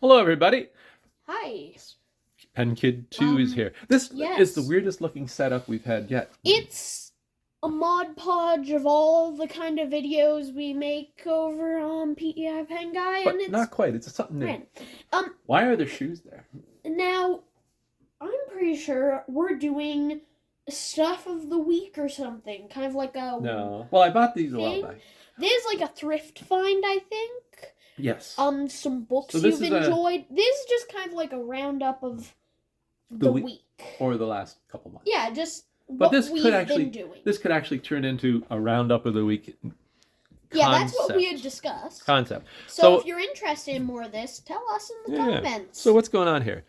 Hello, everybody. Hi. Pen Kid 2 is here. This is the Yes. weirdest looking setup we've had yet. It's a mod podge of all the kind of videos we make over on PEI Pen Guy, But and it's not quite. It's something new. random. Why are there shoes there? Now, I'm pretty sure we're doing stuff of the week or something, kind of like a No. Well, I bought these a while back. This is like a thrift find, I think. Yes. Some books So this you've enjoyed. This is just kind of like a roundup of the week. Or the last couple months. Yeah, just but what this we've could actually been doing. This could actually turn into a roundup of the week. Yeah, that's what we had discussed. Concept. So if you're interested in more of this, tell us in the comments. So what's going on here?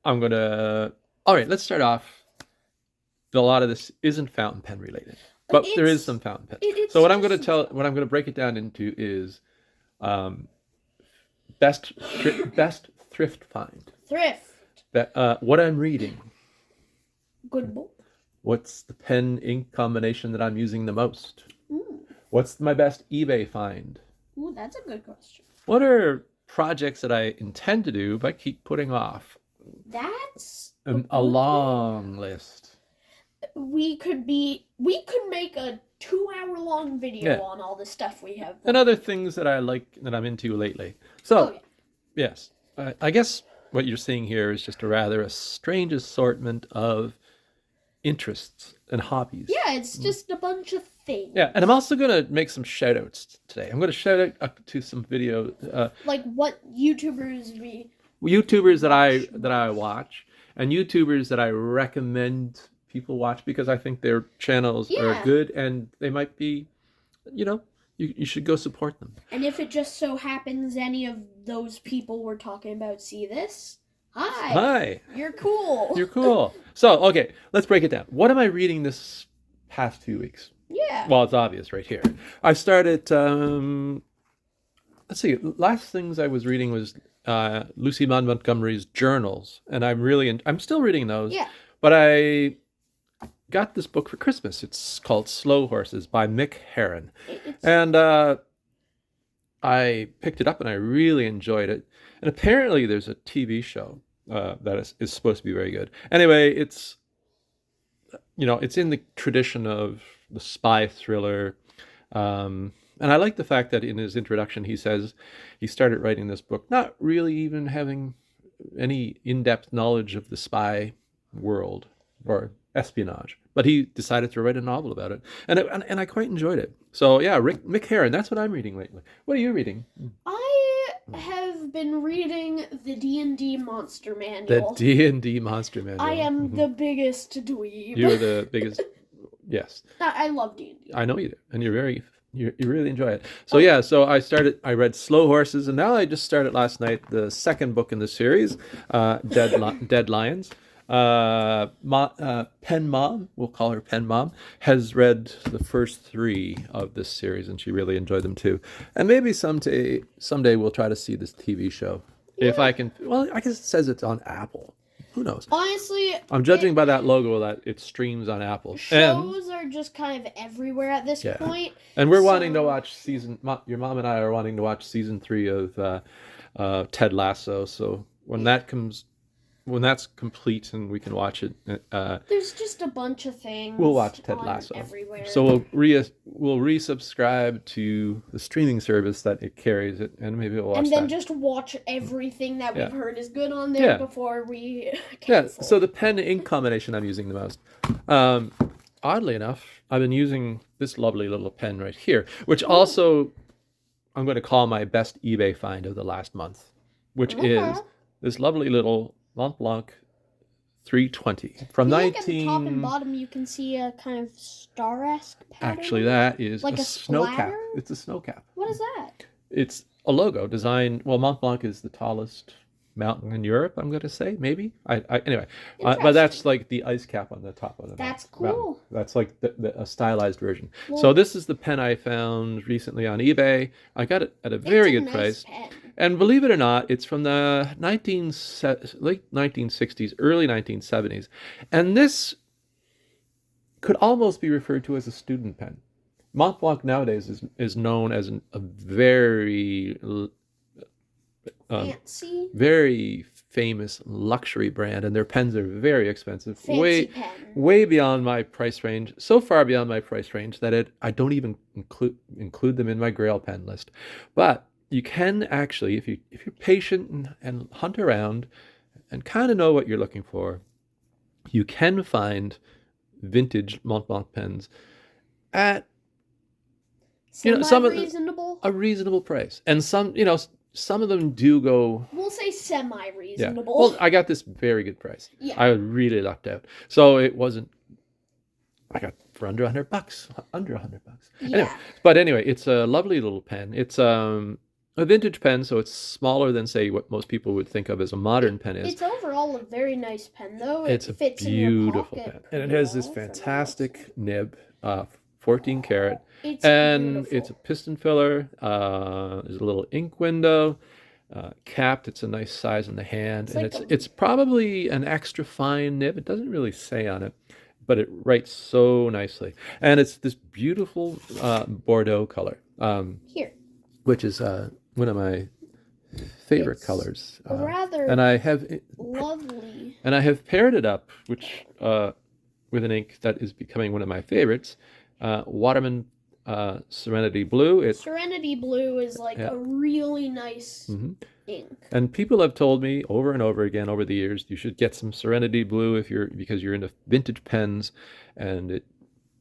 All right, let's start off. A lot of this isn't fountain pen related, but there is some fountain pen. So what I'm going to break it down into is best thrift find. Thrift. What I'm reading. Good book. What's the pen ink combination that I'm using the most? What's my best eBay find? Ooh, that's a good question. What are projects that I intend to do but keep putting off? That's a long list. We could make a 2-hour-long video on all the stuff we have. And other things that I like that I'm into lately. So, yes, I guess what you're seeing here is just a strange assortment of interests and hobbies. Yeah, it's just a bunch of things. Yeah, and I'm also going to make some shout-outs today. I'm going to shout out to some video. Like what YouTubers that I watch, and YouTubers that I recommend people watch because I think their channels are good and they might be, you should go support them. And if it just so happens any of those people we're talking about see this, hi. You're cool. You're cool. So, okay, let's break it down. What am I reading this past 2 weeks? Yeah. Well, it's obvious right here. I started, let's see, last things I was reading was Lucy Maud Montgomery's journals, and I'm still reading those. Yeah. But I got this book for Christmas. It's called Slow Horses by Mick Herron. And I picked it up and I really enjoyed it. And apparently there's a TV show that is supposed to be very good. Anyway, it's in the tradition of the spy thriller. And I like the fact that in his introduction he says he started writing this book not really even having any in-depth knowledge of the spy world or espionage, but he decided to write a novel about it, and I quite enjoyed it. So yeah, Mick Herron, that's what I'm reading lately. What are you reading? I have been reading the D&D Monster Manual. The D&D Monster Manual. I am the biggest dweeb. You're the biggest. Yes. I love D&D. I know you do, and you really enjoy it. So yeah, so I read Slow Horses, and now I just started last night the second book in the series, Dead Lions. Pen Mom, we'll call her Pen Mom, has read the first 3 of this series, and she really enjoyed them too. And maybe someday we'll try to see this TV show. Yeah. If I can. Well, I guess it says it's on Apple. Who knows? Honestly, I'm judging by that logo that it streams on Apple. Shows are just kind of everywhere at this point. And we're wanting to watch your mom and I are wanting to watch season 3 of Ted Lasso. So when that's complete and we can watch it, there's just a bunch of things. We'll watch Ted Lasso everywhere. So we'll resubscribe to the streaming service that it carries it, and maybe we'll watch and then just watch everything that we've heard is good on there before we cancel. So the pen ink combination I'm using the most. Oddly enough, I've been using this lovely little pen right here, which also I'm going to call my best eBay find of the last month, which is this lovely little Mont Blanc 320 from 19. At the top and bottom, you can see a kind of star-esque pattern. Actually, that is like a snow cap. It's a snow cap. What is that? It's a logo designed. Well, Mont Blanc is the tallest mountain in Europe, I'm going to say, maybe. Anyway, but that's like the ice cap on the top of the mountain. That's cool. That's like a stylized version. Well, so this is the pen I found recently on eBay. I got it at a very good price. Pen. And believe it or not, it's from the late 1960s, early 1970s. And this could almost be referred to as a student pen. Mont Blanc nowadays is known as a very Fancy. very famous luxury brand, and their pens are very expensive, Fancy pen. way beyond my price range, so far beyond my price range that I don't even include them in my Grail pen list. But you can actually, if you're patient and hunt around and kind of know what you're looking for, you can find vintage Montblanc pens at some Semi-reasonable. a reasonable price, and some of them do go. We'll say Yeah. semi-reasonable. Well, I got this very good price. Yeah. I really lucked out. So it wasn't. I got for under $100. Under $100. Yeah. Anyway, it's a lovely little pen. It's a vintage pen, so it's smaller than, say, what most people would think of as a modern pen is. It's overall a very nice pen, though. It's a fits beautiful in your pen, pocket and it pretty has this well for fantastic nib, 14 karat, It's and beautiful. it's a piston filler. There's a little ink window, capped. It's a nice size in the hand, It's and like it's probably an extra fine nib. It doesn't really say on it, but it writes so nicely, and it's this beautiful Bordeaux color, Here. which is one of my favorite It's colors. rather And I have lovely. paired it up, which with an ink that is becoming one of my favorites, Waterman Serenity Blue. Serenity Blue is like Yeah. a really nice Mhm. ink. And people have told me over and over again over the years, you should get some Serenity Blue because you're into vintage pens, and it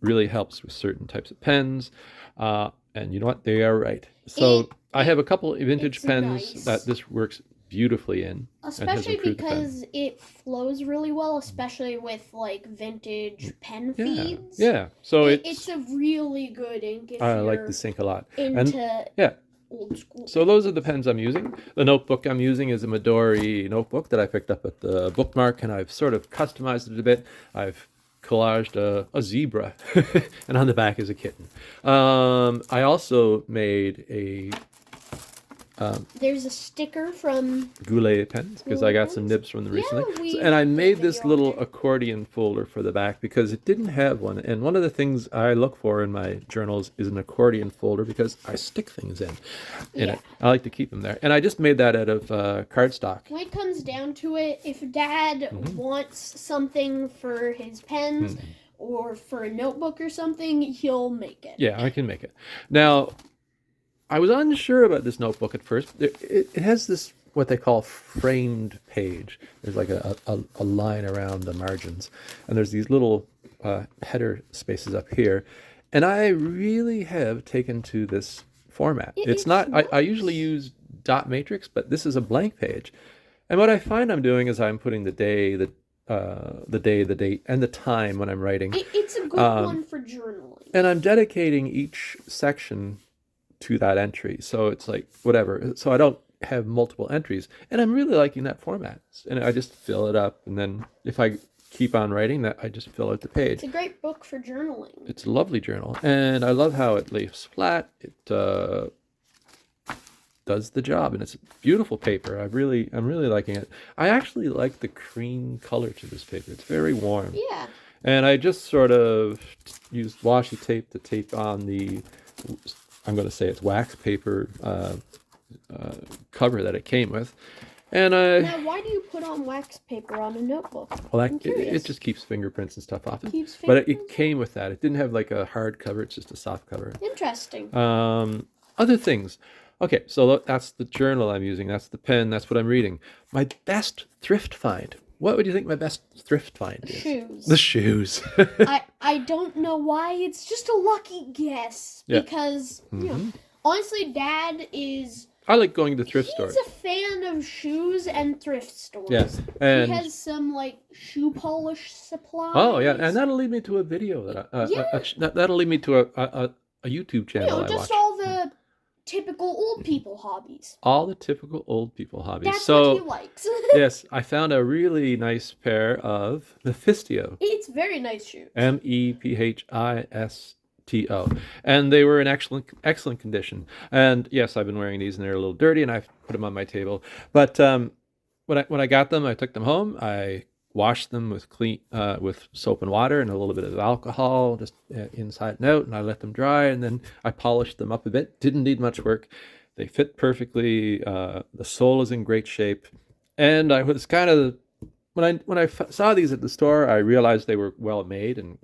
really helps with certain types of pens. And you know what? They are right. So I have a couple of vintage it's pens nice. that this works beautifully in. Especially improved the pen. because it flows really well, especially with like vintage pen Yeah, feeds. yeah. So It's a really good ink if I you're like this ink a lot. into Yeah. old school. So those are the pens I'm using. The notebook I'm using is a Midori notebook that I picked up at the bookmark, and I've sort of customized it a bit. I've collaged a zebra, and on the back is a kitten. I also made a There's a sticker from Goulet pens because I got some nibs from them Yeah, recently. we And I did a made this video on little it. accordion folder for the back because it didn't have one. And one of the things I look for in my journals is an accordion folder because I stick things in Yeah. it. I like to keep them there. And I just made that out of cardstock. When it comes down to it, if Dad Mm-hmm. wants something for his pens or for a notebook or something, he'll make it. Yeah, I can make it. Now, I was unsure about this notebook at first. It has this, what they call framed page. There's like a line around the margins. And there's these little header spaces up here. And I really have taken to this format. It's not, I usually use dot matrix, but this is a blank page. And what I find I'm doing is I'm putting the day, the date, and the time when I'm writing. It's a good one for journaling. And I'm dedicating each section to that entry. So it's like whatever. So I don't have multiple entries. And I'm really liking that format. And I just fill it up. And then if I keep on writing that, I just fill out the page. It's a great book for journaling. It's a lovely journal. And I love how it lays flat. It does the job. And it's beautiful paper. I'm really liking it. I actually like the cream color to this paper. It's very warm. Yeah. And I just sort of used washi tape to tape on the, I'm going to say it's wax paper cover that it came with. And Now, why do you put on wax paper on a notebook? well, I'm it curious. just keeps fingerprints and stuff off it. Keeps But it fingerprints? came with that. It didn't have like a hard cover. It's just a soft cover. Interesting. Other things. Okay, so that's the journal I'm using. That's the pen. That's what I'm reading. My best thrift find. What would you think my best thrift find is? Shoes. The shoes. I don't know why. It's just a lucky guess. Yeah. Because, you know, honestly, Dad is... I like going to thrift stores. He's a fan of shoes and thrift stores. Yes, and he has some like shoe polish supplies. oh yeah, and that'll lead me to a video that'll lead me to a YouTube channel You know, I just watch. all the typical old people hobbies. All the typical old people hobbies. That's So what he likes. yes, I found a really nice pair of Mephisto. It's very nice shoes. Mephisto. And they were in excellent condition. And yes, I've been wearing these, and they're a little dirty, and I've put them on my table. But when I got them, I took them home. I washed them with soap and water and a little bit of alcohol, just inside and out, and I let them dry. And then I polished them up a bit. Didn't need much work. They fit perfectly. The sole is in great shape, and I was kind of when I saw these at the store, I realized they were well made and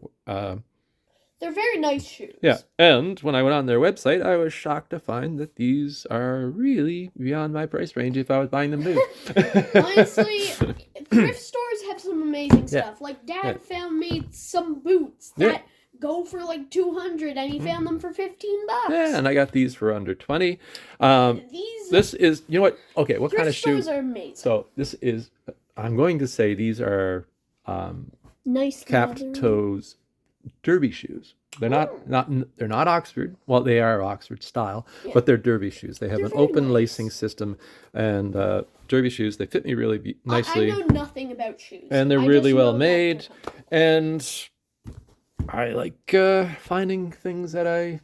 They're very nice shoes. yeah. And when I went on their website, I was shocked to find that these are really beyond my price range if I was buying them new. Honestly, thrift stores have some amazing Yeah. stuff. Like Dad Yeah. found me some boots Yeah. that go for like 200 and he found them for $15. Yeah, and I got these for under 20. These This is, you know what? Okay, what thrift kind of shoe? stores are amazing. So this is, I'm going to say these are Nice capped leather. toes derby shoes. They're they're not Oxford. Well, they are Oxford style, Yeah. but they're derby shoes. They have They're an very open nice. lacing system, and derby shoes. They fit me really nicely, I know nothing about shoes. and they're I really just well know that made. they're comfortable. And I like finding things that I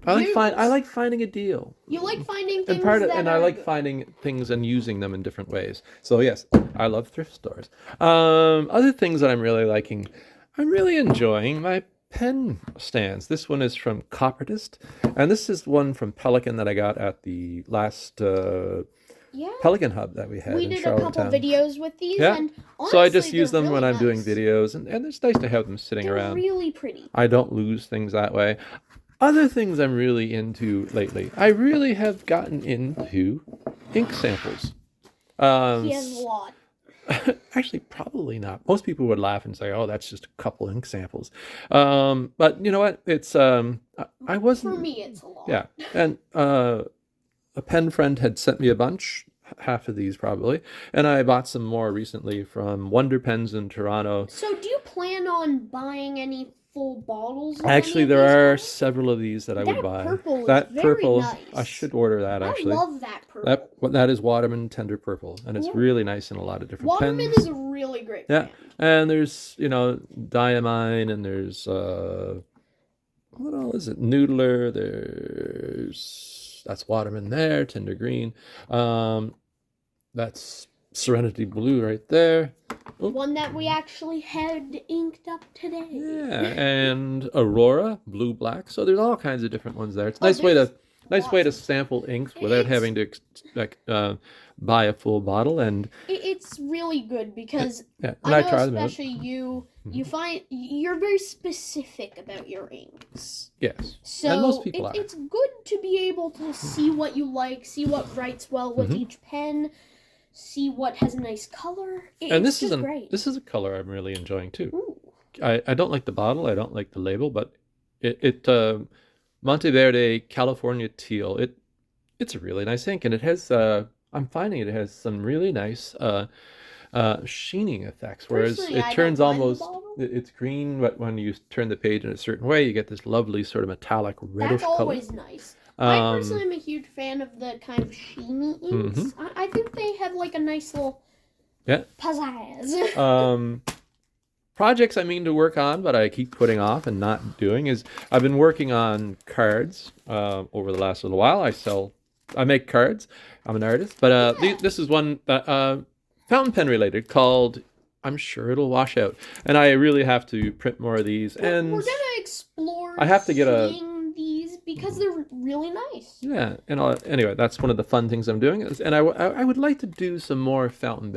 Use. like finding a deal. You like finding things And I are like good. finding things and using them in different ways. So yes, I love thrift stores. Other things that I'm really liking, I'm really enjoying my pen stands. This one is from Coppertist, and this is one from Pelican that I got at the last Yeah. Pelican Hub that we had We in did a couple Charlottetown. videos with these, Yeah. and So I honestly, just use they're them when really I'm doing nice. videos, and it's nice to have them sitting They're around. really pretty. I don't lose things that way. Other things I'm really into lately, I really have gotten into ink samples. He has a lot. Actually, probably not. Most people would laugh and say, "Oh, that's just a couple ink samples." But you know what? It's I wasn't. For me, it's a lot. Yeah, and a pen friend had sent me a bunch, half of these probably, and I bought some more recently from Wonder Pens in Toronto. So, do you plan on buying any full bottles? Of Actually, any of there these are guys? several of these that I would That buy. purple is That very purple, nice. I should order that actually. I love that purple. That is Waterman Tender Purple, and it's Yeah. really nice in a lot of different Waterman pens. is a really great Yeah. brand. And there's, Diamine, and there's what all is it? Noodler, that's Waterman there, Tender Green. That's Serenity Blue right there. Oh. One that we actually had inked up today. Yeah, and Aurora, Blue Black. So there's all kinds of different ones there. It's a Oh, nice way there's to lots. sample inks without It's- having to buy a full bottle. And It's really good because yeah, I I know try them out. especially you find you're very specific about your inks. Yes, So and most people are. it's good to be able to see what you like, see what writes well with Mhm. each pen, see what has a nice color. And It's just great. this is a color I'm really enjoying too. Ooh. I don't like the bottle, I don't like the label, but it Monteverde California Teal. It's a really nice ink, and it has I'm finding it has some really nice sheening effects. Whereas Personally, I it turns don't mind the almost bottle. it's green, but when you turn the page in a certain way, you get this lovely sort of metallic reddish That's color. always nice. I Um, personally am a huge fan of the kind of sheeny inks. Mhm. I think they have like a nice little Yeah. pizzazz. Projects I mean to work on, but I keep putting off and not doing is I've been working on cards over the last little while. I make cards. I'm an artist, but Yeah. this is one that fountain pen related called I'm sure it'll wash out, and I really have to print more of these. And We're gonna explore I have to get a- seeing these because they're really nice. yeah, and anyway, that's one of the fun things I'm doing. And I would like to do some more fountain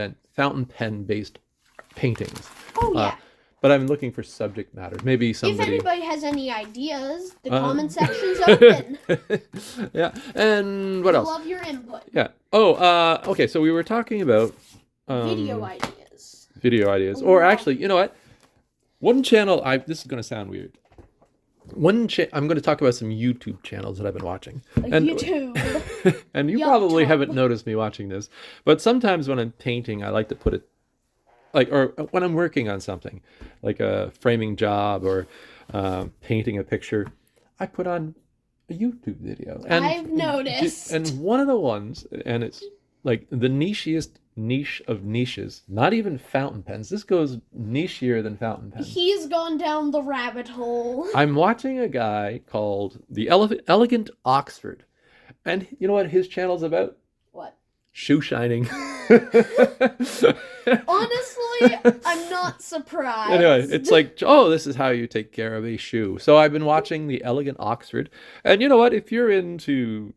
pen based paintings. Oh yeah. But I'm looking for subject matter. Maybe If somebody. anybody has any ideas, the Uh, comment section's open. Yeah, and what We else? love your input. Yeah. Oh, okay. So we were talking about Video ideas. video ideas, or Wow. actually, you know what? One channel. This is going to sound weird. I'm going to talk about some YouTube channels that I've been watching. And- YouTube. And you Yup, probably Tom. haven't noticed me watching this, but sometimes when I'm painting, I like to put it or when I'm working on something, like a framing job or painting a picture, I put on a YouTube video. And I've noticed. And one of the ones, and it's like the nichiest niche of niches, not even fountain pens. This goes nichier than fountain pens. He's gone down the rabbit hole. I'm watching a guy called the Elegant Oxford, and you know what his channel's about? What? Shoe shining. Honestly, I'm not surprised. Anyway, it's like, oh, this is how you take care of a shoe. So I've been watching the Elegant Oxford, and you know what? If you're into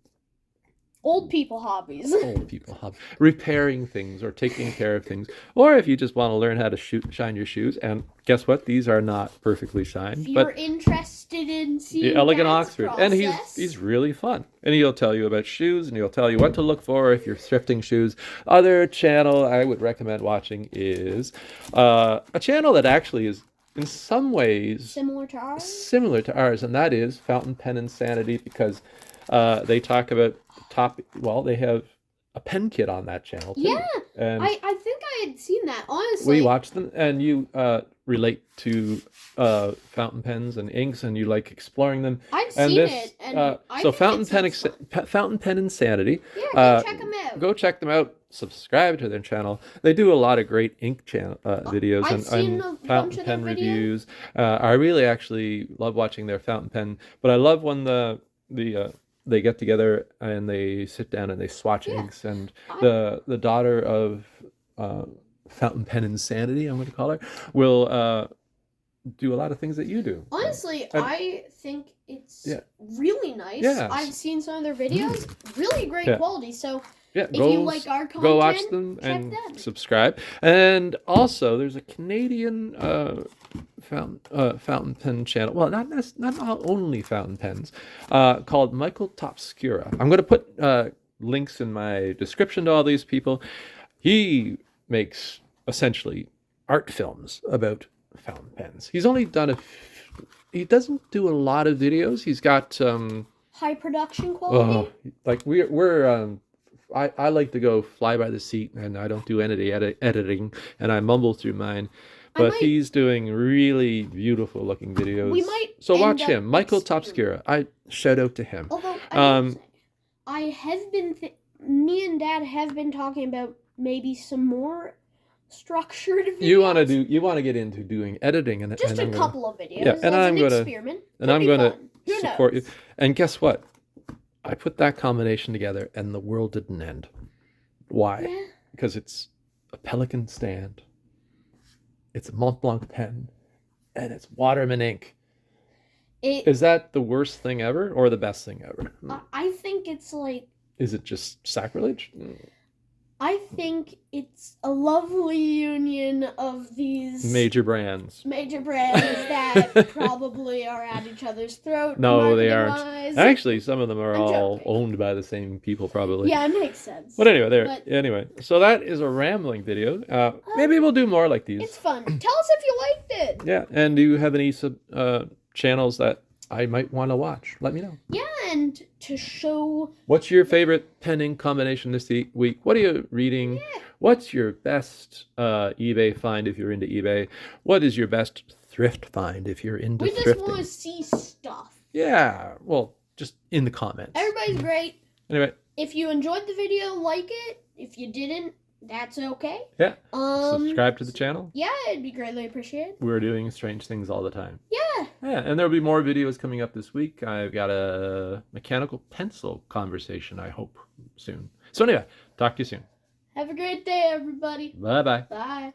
Old people hobbies. Old people hobby, repairing things or taking care of things, or if you just want to learn how to shine your shoes. And guess what? These are not perfectly shined, If you're but interested in the seeing Elegant Dad's Oxford, and process, he's really fun, and he'll tell you about shoes, and he'll tell you what to look for if you're thrifting shoes. Other channel I would recommend watching is a channel that actually is in some ways similar to ours. similar to ours, and that is Fountain Pen Insanity, because they talk about well, they have a pen kit on that channel too. Yeah, And I think I had seen that. Honestly, we watch them, and you relate to fountain pens and inks, and you like exploring them. I've And seen this, it, and I so think it sounds fun. Fountain Pen Insanity. Yeah, go check them out. Go check them out. Subscribe to their channel. They do a lot of great ink channel videos I've seen and a bunch fountain of their pen videos. reviews. I really actually love watching their fountain pen, but I love when they get together and they sit down and they swatch Yeah. inks. And I- the daughter of Fountain Pen Insanity, I'm going to call her, will do a lot of things that you do. Honestly, And- I think it's Yeah. really nice. Yeah. I've seen some of their videos, really great Yeah. quality. So Yeah, if you like our content, go watch them check and them. subscribe. And also, there's a Canadian fountain pen channel. Well, not only fountain pens, called Michael Topscura. I'm going to put links in my description to all these people. He makes essentially art films about fountain pens. He's only done he doesn't do a lot of videos. He's got High production quality. like we're I like to go fly by the seat, and I don't do any editing, and I mumble through mine. But he's doing really beautiful looking videos. We might so end watch up him, Michael experimenting. Topscura. I shout out to him. Although I have been, me and Dad have been talking about maybe some more structured videos. You want to get into doing editing, and just and a couple of videos. Yeah, and as I'm an gonna experiment. and Could I'm be gonna fun. Who support knows? you. And guess what? I put that combination together, and the world didn't end. Why? Yeah. Because it's a Pelican stand, it's a Mont Blanc pen, and it's Waterman ink. Is that the worst thing ever or the best thing ever? I think it's like, Is it just sacrilege? I think it's a lovely union of these Major brands. that probably are at each other's throat. No, they aren't. marketing-wise. Actually, some of them are I'm all joking. owned by the same people, probably. Yeah, it makes sense. But anyway, But- Anyway, so that is a rambling video. Maybe we'll do more like these. It's fun. Tell us if you liked it. Yeah, and do you have any channels that I might want to watch? Let me know. Yeah, and to show What's your favorite pen ink combination this week? What are you reading? What's your best eBay find if you're into eBay? What is your best thrift find if you're into we just thrifting? want to see stuff. Yeah, well, just in the comments. Everybody's great. Anyway, If you enjoyed the video, like it. If you didn't, that's okay. yeah, subscribe to the channel. Yeah, it'd be greatly appreciated. We're doing strange things all the time. Yeah. Yeah, and there'll be more videos coming up this week. I've got a mechanical pencil conversation, I hope, soon. So anyway, talk to you soon. Have a great day, everybody. Bye-bye. Bye.